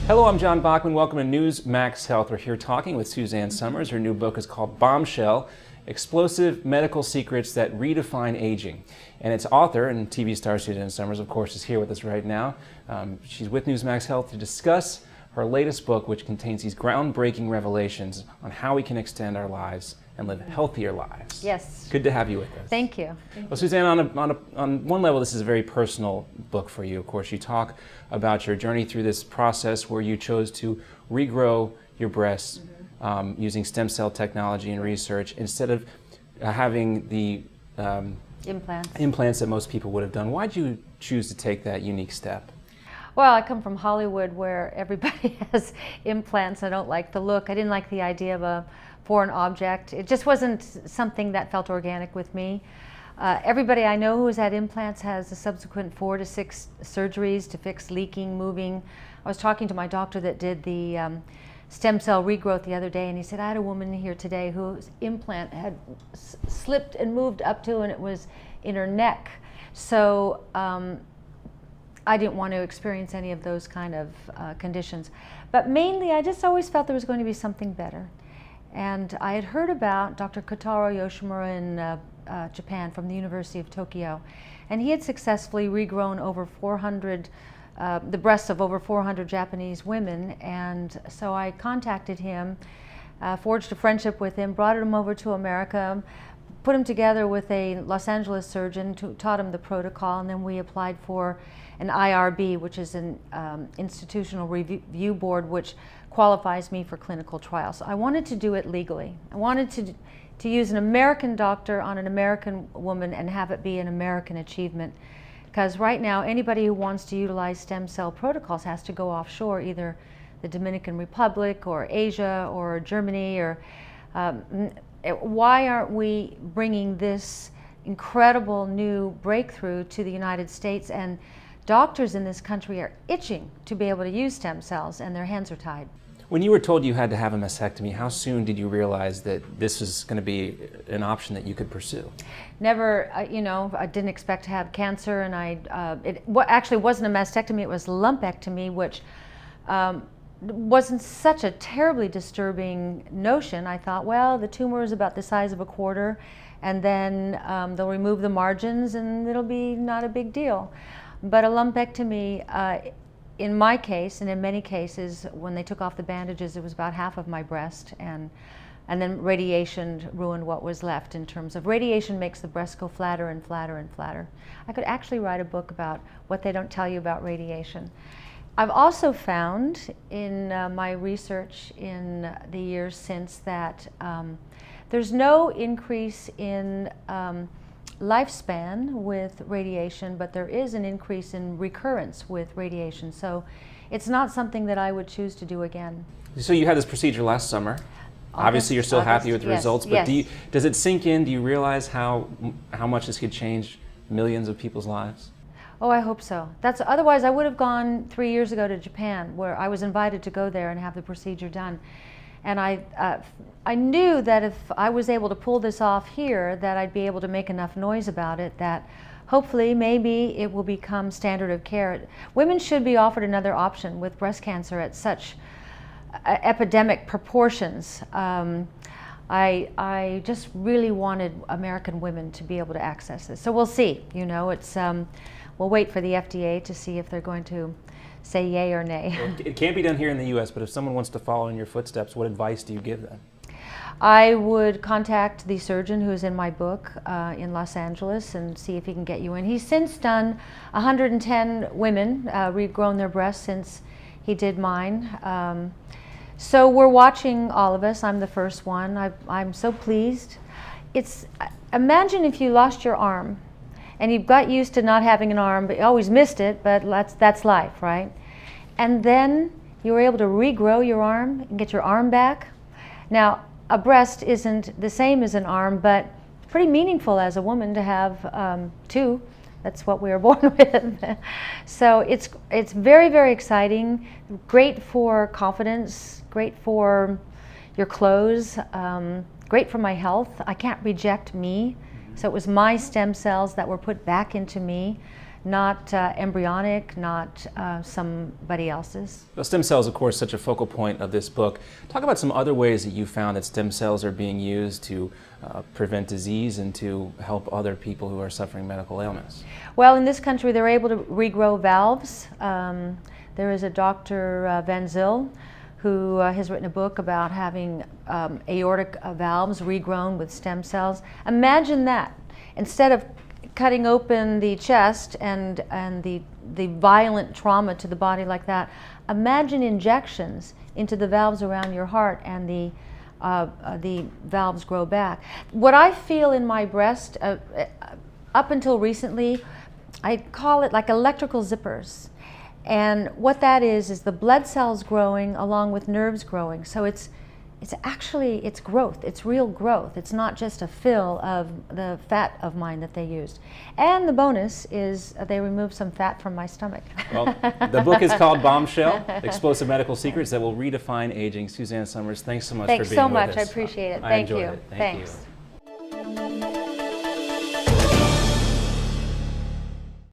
Hello, I'm John Bachman. Welcome to News Max Health. We're here talking with Suzanne Summers. Her new book is called Bombshell: Explosive Medical Secrets That Redefine Aging. And its author and TV star Suzanne Summers, of course, is here with us right now. She's with News Max Health to discuss her latest book, which contains these groundbreaking revelations on how we can extend our lives and live healthier lives. Yes. Good to have you with us. Thank you. Well, Suzanne, on one level, this is a very personal book for you. Of course, you talk about your journey through this process where you chose to regrow your breasts using stem cell technology and research instead of having the implants that most people would have done. Why did you choose to take that unique step? Well, I come from Hollywood where everybody has implants. I don't like the look. I didn't like the idea of a foreign object. It just wasn't something that felt organic with me. Everybody I know who has had implants has a subsequent 4 to 6 surgeries to fix leaking, moving. I was talking to my doctor that did the stem cell regrowth the other day, and he said, I had a woman here today whose implant had slipped and moved up to, and it was in her neck. So I didn't want to experience any of those kind of conditions. But mainly, I just always felt there was going to be something better. And I had heard about Dr. Kotaro Yoshimura in Japan from the University of Tokyo. And he had successfully regrown over 400, the breasts of over 400 Japanese women. And so I contacted him, forged a friendship with him, brought him over to America, put him together with a Los Angeles surgeon, taught him the protocol, and then we applied for an IRB, which is an institutional review board, which qualifies me for clinical trials. So I wanted to do it legally. I wanted to use an American doctor on an American woman and have it be an American achievement. Because right now, anybody who wants to utilize stem cell protocols has to go offshore, either the Dominican Republic or Asia or Germany. Or why aren't we bringing this incredible new breakthrough to the United States? And doctors in this country are itching to be able to use stem cells, and their hands are tied. When you were told you had to have a mastectomy, how soon did you realize that this was going to be an option that you could pursue? Never, I didn't expect to have cancer, and it actually wasn't a mastectomy, it was lumpectomy, which wasn't such a terribly disturbing notion. I thought, well, the tumor is about the size of a quarter, and then they'll remove the margins and it'll be not a big deal. But a lumpectomy, in my case, and in many cases, when they took off the bandages, it was about half of my breast, and then radiation ruined what was left. In terms of radiation, makes the breast go flatter and flatter and flatter. I could actually write a book about what they don't tell you about radiation. I've also found in my research in the years since that there's no increase in lifespan with radiation, but there is an increase in recurrence with radiation. So it's not something that I would choose to do again. So you had this procedure last summer. Obviously you're still happy with the results, but does it sink in? Do you realize how much this could change millions of people's lives? Oh, I hope so. Otherwise I would have gone 3 years ago to Japan, where I was invited to go there and have the procedure done. And I knew that if I was able to pull this off here, that I'd be able to make enough noise about it that hopefully maybe it will become standard of care. Women should be offered another option with breast cancer at such epidemic proportions. I just really wanted American women to be able to access this. So we'll see. We'll wait for the FDA to see if they're going to say yay or nay. Well, it can't be done here in the U.S., but if someone wants to follow in your footsteps, what advice do you give them? I would contact the surgeon who's in my book in Los Angeles and see if he can get you in. He's since done 110 women, regrown their breasts since he did mine. So we're watching all of us. I'm the first one. I'm so pleased. Imagine if you lost your arm and you got used to not having an arm, but you always missed it, but that's life, right? And then you were able to regrow your arm and get your arm back. Now, a breast isn't the same as an arm, but pretty meaningful as a woman to have two. That's what we were born with. So it's very, very exciting, great for confidence, great for your clothes, great for my health. I can't reject me. So it was my stem cells that were put back into me not embryonic, not somebody else's. Well, stem cells, of course, such a focal point of this book. Talk about some other ways that you found that stem cells are being used to prevent disease and to help other people who are suffering medical ailments. Well, in this country, they're able to regrow valves. There is a Dr. Van Zyl who has written a book about having aortic valves regrown with stem cells. Imagine that. Instead of cutting open the chest and the violent trauma to the body like that, imagine injections into the valves around your heart, and the valves grow back. What I feel in my breast, up until recently, I call it like electrical zippers. And what that is the blood cells growing along with nerves growing. So it's growth, it's real growth. It's not just a fill of the fat of mine that they used. And the bonus is they removed some fat from my stomach. Well, the book is called Bombshell, Explosive Medical Secrets That Will Redefine Aging. Suzanne Somers, thanks so much for being with us. Thanks so much, I appreciate it. Thank you. Thank you.